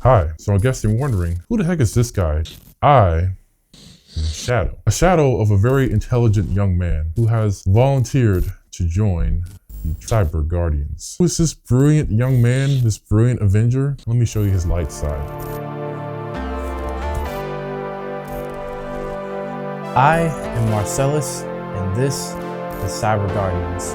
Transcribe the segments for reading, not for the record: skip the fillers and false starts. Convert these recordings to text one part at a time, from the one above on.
Hi, so I guess you're wondering, who the heck is this guy? I am Shadow. A shadow of a very intelligent young man who has volunteered to join the Cyber Guardians. Who is this brilliant young man, this brilliant Avenger? Let me show you his light side. I am Marcellus, and this is Cyber Guardians.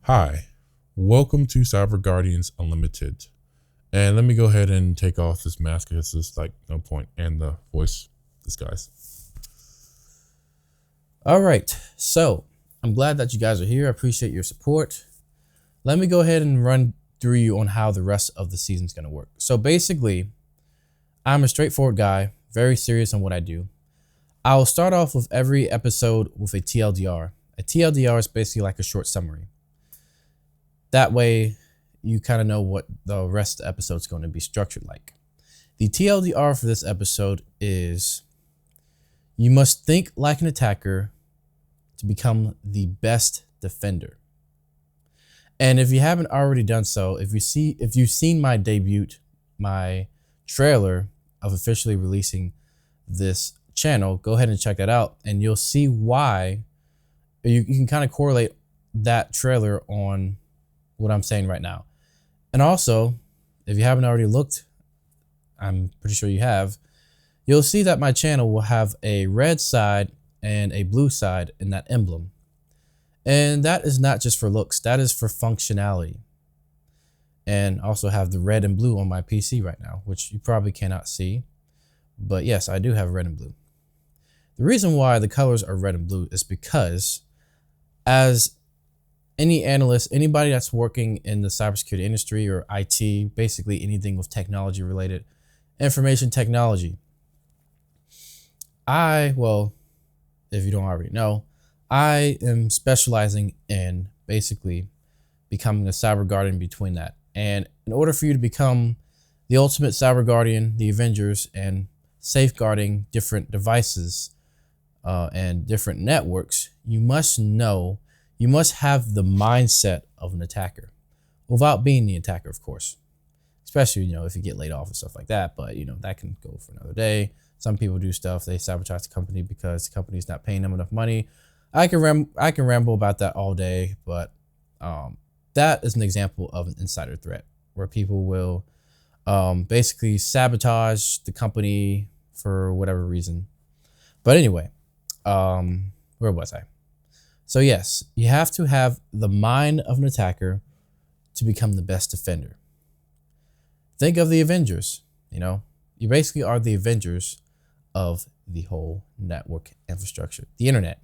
Hi, welcome to CyberGuardians Unlimited. And let me go ahead and take off this mask because there's like no point, and the voice disguise. All right, so I'm glad that you guys are here. I appreciate your support. Let me go ahead and run through you on how the rest of the season's gonna work. So basically, I'm a straightforward guy, very serious on what I do. I'll start off with every episode with a TLDR. A TLDR is basically like a short summary. That way, you kind of know what the rest of the episode's going to be structured like. The TLDR for this episode is, you must think like an attacker to become the best defender. And if you haven't already done so, if you've seen my debut, my trailer of officially releasing this channel, go ahead and check that out, and you'll see why. You can kind of correlate that trailer on what I'm saying right now. And also, if you haven't already looked, I'm pretty sure you have, you'll see that my channel will have a red side and a blue side in that emblem. And that is not just for looks, that is for functionality. And also have the red and blue on my PC right now, which you probably cannot see. But yes, I do have red and blue. The reason why the colors are red and blue is because, as any analyst, anybody that's working in the cybersecurity industry or IT, basically anything with technology related, information technology. Well, if you don't already know, I am specializing in basically becoming a cyber guardian between that. And in order for you to become the ultimate cyber guardian, the Avengers, and safeguarding different devices and different networks, you must have the mindset of an attacker without being the attacker, of course, especially, if you get laid off and stuff like that. But, that can go for another day. Some people do stuff. They sabotage the company because the company's not paying them enough money. I can ramble about that all day, but that is an example of an insider threat where people will basically sabotage the company for whatever reason. But anyway, where was I? So yes, you have to have the mind of an attacker to become the best defender. Think of the Avengers, you basically are the Avengers of the whole network infrastructure, the internet.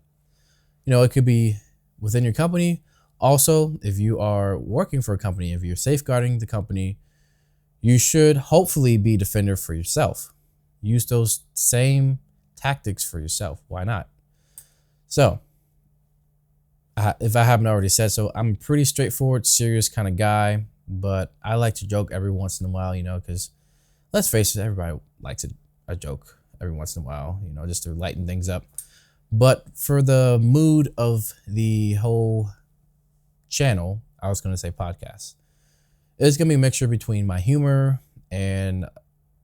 It could be within your company. Also, if you are working for a company, if you're safeguarding the company, you should hopefully be a defender for yourself. Use those same tactics for yourself. Why not? So, if I haven't already said so, I'm a pretty straightforward, serious kind of guy, but I like to joke every once in a while, because let's face it, everybody likes a joke every once in a while, just to lighten things up. But for the mood of the whole channel, I was going to say podcast, it's going to be a mixture between my humor and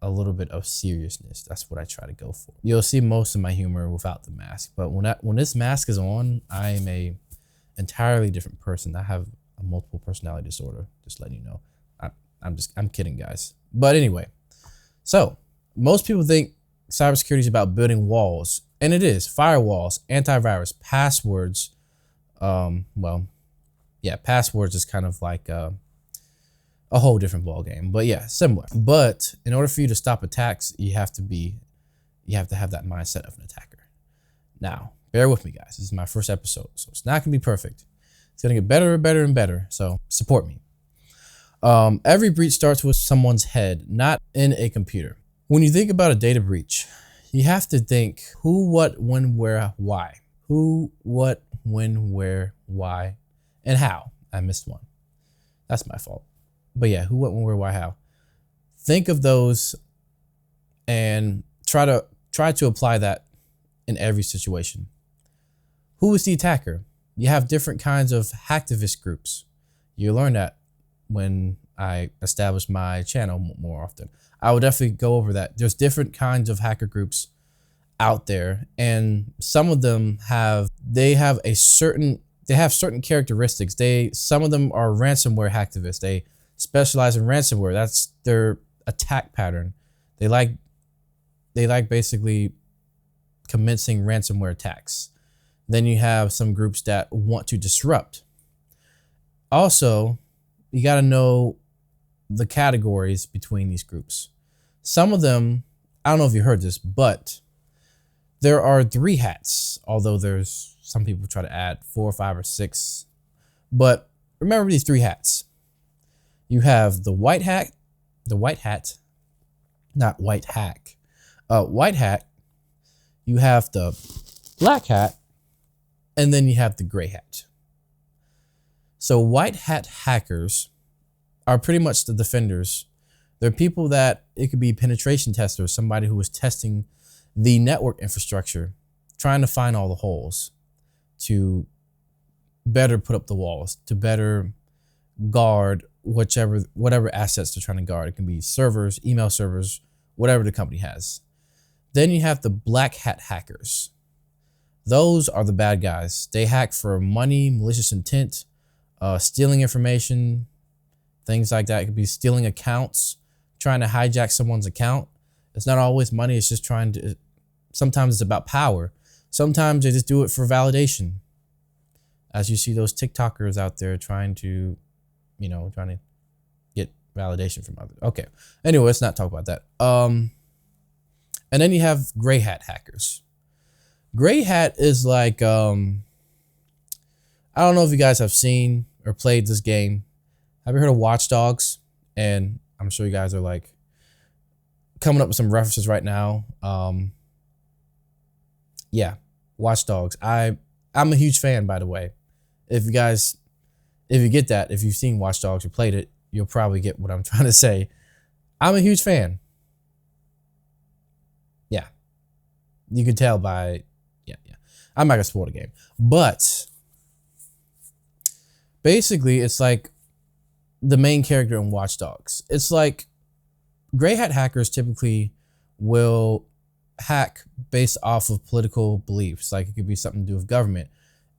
a little bit of seriousness. That's what I try to go for. You'll see most of my humor without the mask, but when this mask is on, I am a entirely different person. I have a multiple personality disorder, just letting you know. I'm kidding, guys. But anyway, so most people think cybersecurity is about building walls, and it is. Firewalls, antivirus, passwords. Passwords is kind of like a whole different ball game, but yeah, similar. But in order for you to stop attacks, you have to have that mindset of an attacker. Now, bear with me, guys. This is my first episode, so it's not gonna be perfect. It's gonna get better and better and better, so support me. Every breach starts with someone's head, not in a computer. When you think about a data breach, you have to think who, what, when, where, why. Who, what, when, where, why, and how. I missed one. That's my fault. But yeah, who, what, when, where, why, how. Think of those and try to apply that in every situation. Who is the attacker? You have different kinds of hacktivist groups. You learn that when I establish my channel more often. I will definitely go over that. There's different kinds of hacker groups out there, and some of them have certain characteristics. Some of them are ransomware hacktivists. They specialize in ransomware. That's their attack pattern. They like basically commencing ransomware attacks. Then you have some groups that want to disrupt. Also, you got to know the categories between these groups. Some of them, I don't know if you heard this, but there are 3 hats, although there's some people try to add 4 or 5 or 6. But remember these 3 hats. You have the white hat, not white hack. White hat, you have the black hat, and then you have the gray hat. So white hat hackers are pretty much the defenders. They're people that, it could be penetration testers, somebody who is testing the network infrastructure, trying to find all the holes to better put up the walls, to better guard whatever assets they're trying to guard. It can be servers, email servers, whatever the company has. Then you have the black hat hackers. Those are the bad guys. They hack for money, malicious intent, stealing information, things like that. It could be stealing accounts, trying to hijack someone's account. It's not always money. It's just sometimes it's about power. Sometimes they just do it for validation. As you see those TikTokers out there trying to get validation from others. Okay. Anyway, let's not talk about that. And then you have gray hat hackers. Gray hat is like, I don't know if you guys have seen or played this game. Have you heard of Watch Dogs? And I'm sure you guys are like coming up with some references right now. Yeah, Watch Dogs. I'm a huge fan, by the way. If you get that, if you've seen Watch Dogs or played it, you'll probably get what I'm trying to say. I'm a huge fan. Yeah. You can tell by, yeah. I'm not gonna spoil the game. But basically, it's like the main character in Watch Dogs. It's like gray hat hackers typically will hack based off of political beliefs. Like it could be something to do with government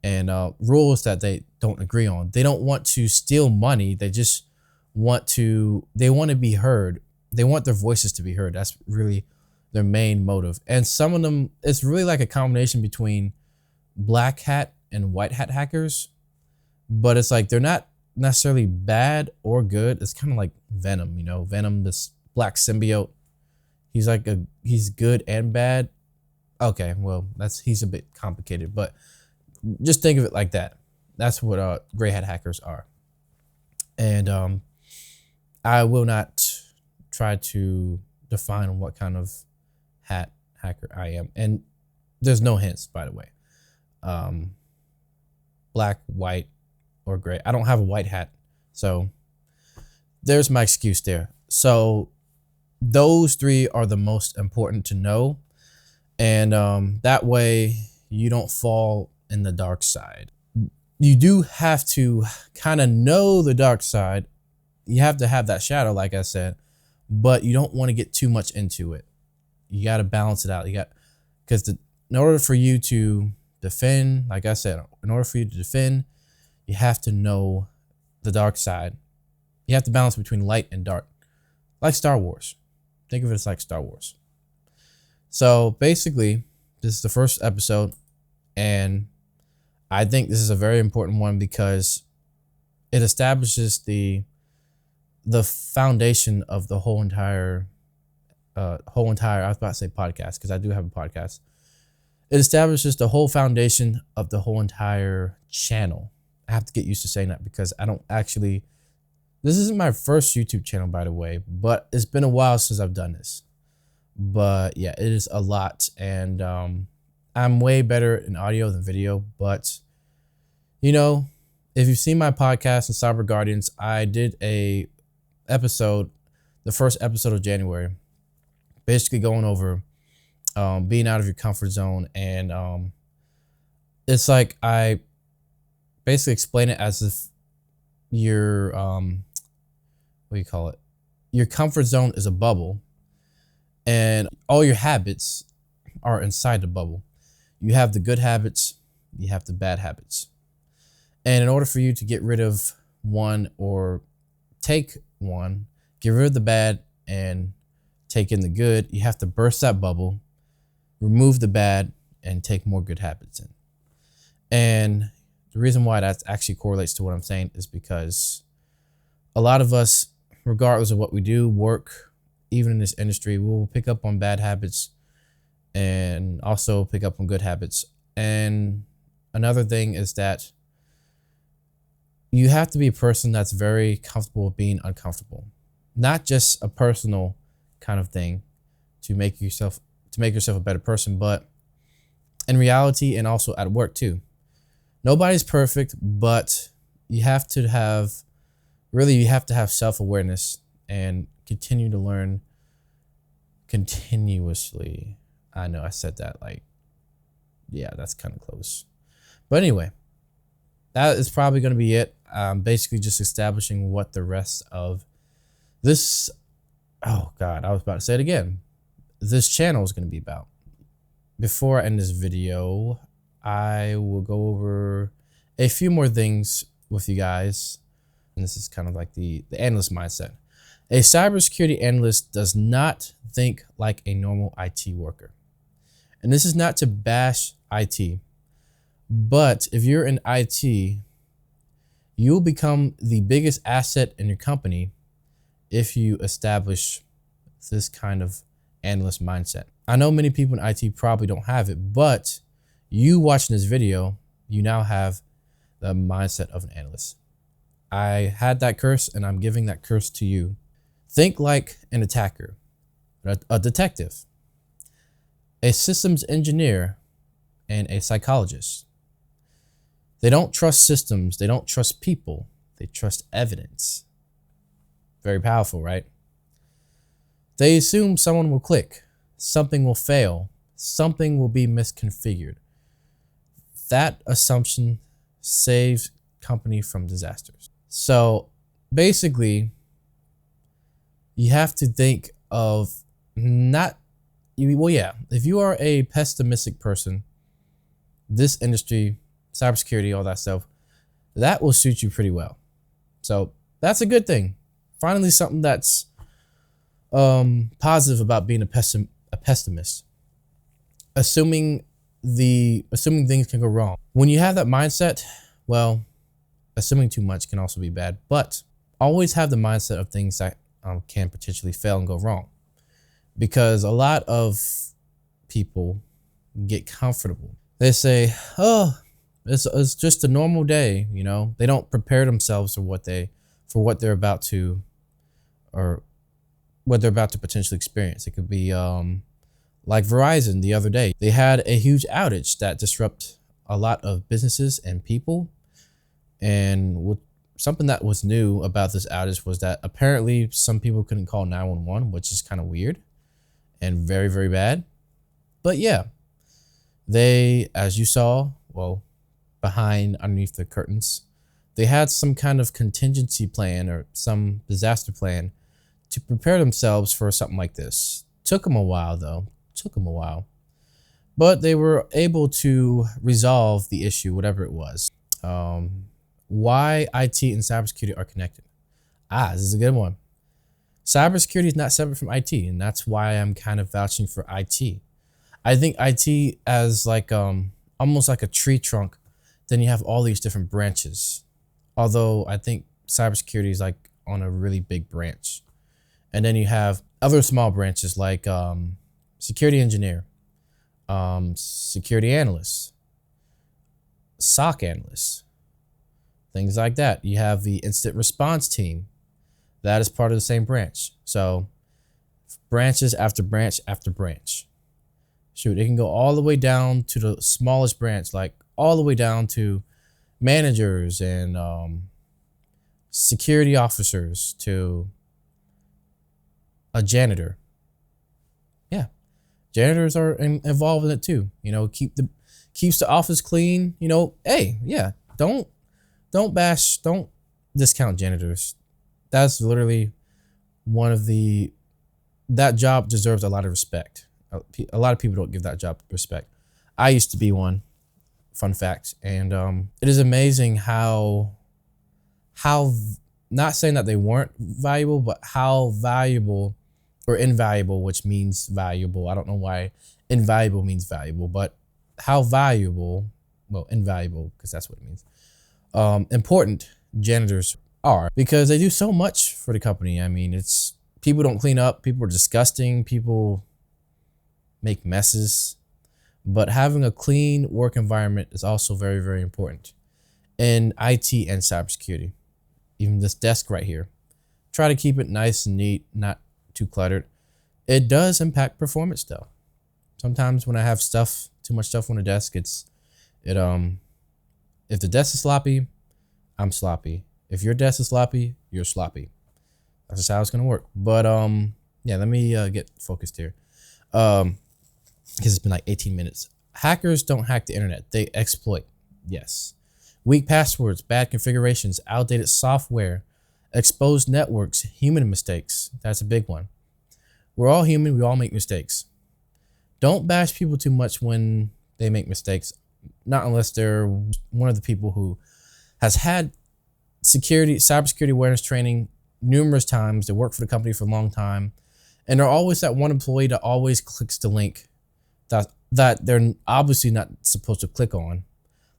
and rules that they don't agree on. They don't want to steal money. They just want to be heard. They want their voices to be heard. That's really their main motive. And some of them, it's really like a combination between black hat and white hat hackers, but it's like they're not necessarily bad or good. It's kind of like Venom, Venom, this black symbiote. He's good and bad. Okay, well, he's a bit complicated, but just think of it like that. That's what gray hat hackers are. And I will not try to define what kind of hat hacker I am. And there's no hints, by the way. Black, white, or gray. I don't have a white hat. So there's my excuse there. So those 3 are the most important to know. And that way you don't fall in the dark side. You do have to kind of know the dark side. You have to have that shadow, like I said, but you don't want to get too much into it. You got to balance it out. Because in order for you to defend, like I said, in order for you to defend, you have to know the dark side. You have to balance between light and dark, like Star Wars. Think of it as like Star Wars. So basically, this is the first episode, and I think this is a very important one because it establishes the foundation of the whole entire I was about to say podcast because I do have a podcast. It establishes the whole foundation of the whole entire channel. I have to get used to saying that because this isn't my first YouTube channel, by the way, but it's been a while since I've done this. But yeah, it is a lot. And I'm way better in audio than video. But, you know, if you've seen my podcast in Cyber Guardians, I did a episode, the first episode of January, basically going over being out of your comfort zone. And it's like I basically explain it as if your, what do you call it? Your comfort zone is a bubble, and all your habits are inside the bubble. You have the good habits, you have the bad habits. And in order for you to get rid of one or take one, get rid of the bad and take in the good, you have to burst that bubble, remove the bad, and take more good habits in. And the reason why that actually correlates to what I'm saying is because a lot of us, regardless of what we do, work, even in this industry, we will pick up on bad habits and also pick up on good habits. And another thing is that you have to be a person that's very comfortable with being uncomfortable. Not just a personal kind of thing to make yourself a better person, but in reality and also at work too. Nobody's perfect, but you have to have self-awareness and continue to learn continuously. I know I said that that's kind of close. But anyway, that is probably going to be it. Basically just establishing what the rest of this, oh God, I was about to say it again. This channel is going to be about. Before I end this video, I will go over a few more things with you guys. And this is kind of like the analyst mindset. A cybersecurity analyst does not think like a normal IT worker. And this is not to bash IT, but if you're in IT, you'll become the biggest asset in your company if you establish this kind of analyst mindset. I know many people in IT probably don't have it, but you watching this video, you now have the mindset of an analyst. I had that curse and I'm giving that curse to you. Think like an attacker, a detective, a systems engineer, and a psychologist. They don't trust systems. They don't trust people. They trust evidence. Very powerful, right? They assume someone will click, something will fail, something will be misconfigured. That assumption saves company from disasters. So basically, you have to think of if you are a pessimistic person, this industry, cybersecurity, all that stuff, that will suit you pretty well. So that's a good thing. Finally, something that's positive about being a pessimist. Assuming things can go wrong. When you have that mindset, well, assuming too much can also be bad, but always have the mindset of things that can potentially fail and go wrong. Because a lot of people get comfortable. They say, oh, it's just a normal day, you know. They don't prepare themselves for what they're about to potentially experience. It could be like Verizon the other day. They had a huge outage that disrupted a lot of businesses and people. And something that was new about this outage was that apparently some people couldn't call 911, which is kind of weird and very, very bad. But yeah, they, as you saw, well, underneath the curtains, they had some kind of contingency plan or some disaster plan to prepare themselves for something like this. Took them a while though. But they were able to resolve the issue, whatever it was. Why IT and cybersecurity are connected. This is a good one. Cybersecurity is not separate from IT, and that's why I'm kind of vouching for IT. I think IT as like almost like a tree trunk. Then you have all these different branches. Although I think cybersecurity is like on a really big branch. And then you have other small branches like security engineer, security analyst, SOC analyst, things like that. You have the incident response team. That is part of the same branch. So branches after branch after branch. Shoot, it can go all the way down to the smallest branch, like all the way down to managers and security officers to a janitor. Yeah, janitors are involved in it too. You know, keeps the office clean. You know, hey, yeah, don't discount janitors. That's literally one of that job deserves a lot of respect. A lot of people don't give that job respect. I used to be one, fun fact. And it is amazing how, not saying that they weren't valuable, but how valuable or invaluable, which means valuable. I don't know why invaluable means valuable, but how valuable, well, invaluable, because that's what it means. Important janitors are, because they do so much for the company. I mean, people don't clean up, people are disgusting, people make messes, but having a clean work environment is also very, very important in IT and cybersecurity. Even this desk right here, try to keep it nice and neat, not too cluttered. It does impact performance though. Sometimes when I have too much stuff on the desk, if the desk is sloppy, I'm sloppy. If your desk is sloppy, you're sloppy. That's just how it's gonna work. But yeah, let me get focused here. Because it's been like 18 minutes. Hackers don't hack the internet, they exploit. Yes. Weak passwords, bad configurations, outdated software, exposed networks, human mistakes. That's a big one. We're all human, we all make mistakes. Don't bash people too much when they make mistakes, not unless they're one of the people who has had cybersecurity awareness training numerous times. They work for the company for a long time, and they're always that one employee that always clicks the link that they're obviously not supposed to click on.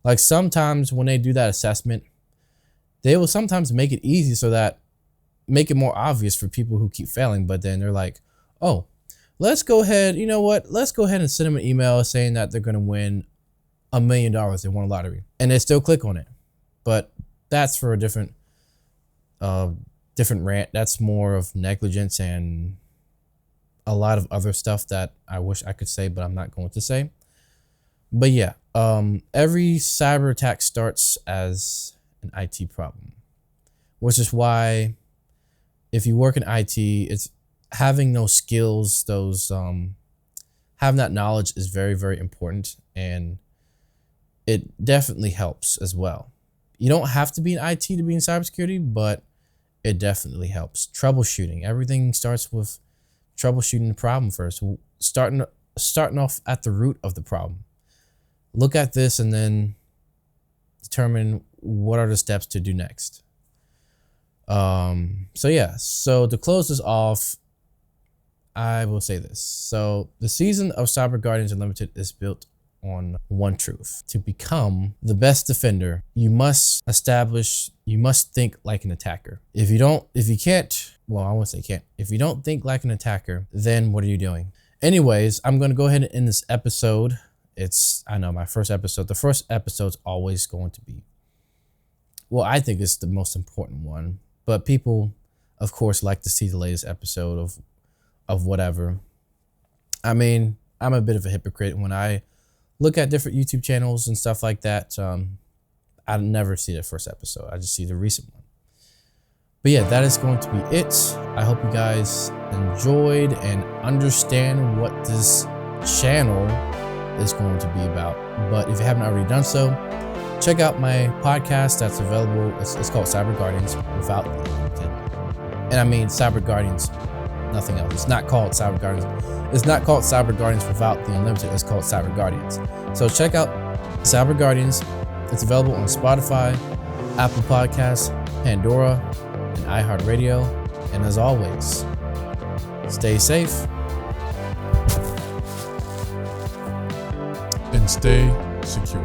Like sometimes when they do that assessment, they will sometimes make it easy make it more obvious for people who keep failing. But then they're like, oh, let's go ahead. You know what? Let's go ahead and send them an email saying that they're going to win $1 million. They won a lottery, and they still click on it. But that's for a different rant. That's more of negligence and a lot of other stuff that I wish I could say, but I'm not going to say. But yeah, every cyber attack starts as an IT problem, which is why if you work in IT, it's having those skills, having that knowledge is very, very important, and it definitely helps as well. You don't have to be in IT to be in cybersecurity, but it definitely helps. Troubleshooting. Everything starts with troubleshooting the problem first. Starting off at the root of the problem. Look at this and then determine what are the steps to do next. So yeah, so to close this off, I will say this. So the season of CyberGuardians Unlimited is built on one truth. To become the best defender, you must think like an attacker. If you don't think like an attacker, then what are you doing? Anyways, I'm going to go ahead and end this episode. I know my first episode. The first episode's always going to be, well, I think it's the most important one, but people, of course, like to see the latest episode of whatever. I mean, I'm a bit of a hypocrite when I look at different YouTube channels and stuff like that. I never see the first episode. I just see the recent one. But yeah, that is going to be it. I hope you guys enjoyed and understand what this channel is going to be about. But if you haven't already done so, check out my podcast that's available. It's called CyberGuardians without the Unlimited. And I mean CyberGuardians, nothing else. It's not called CyberGuardians. It's not called CyberGuardians without the Unlimited. It's called CyberGuardians. So check out CyberGuardians. It's available on Spotify, Apple Podcasts, Pandora, and iHeartRadio. And as always, stay safe and stay secure.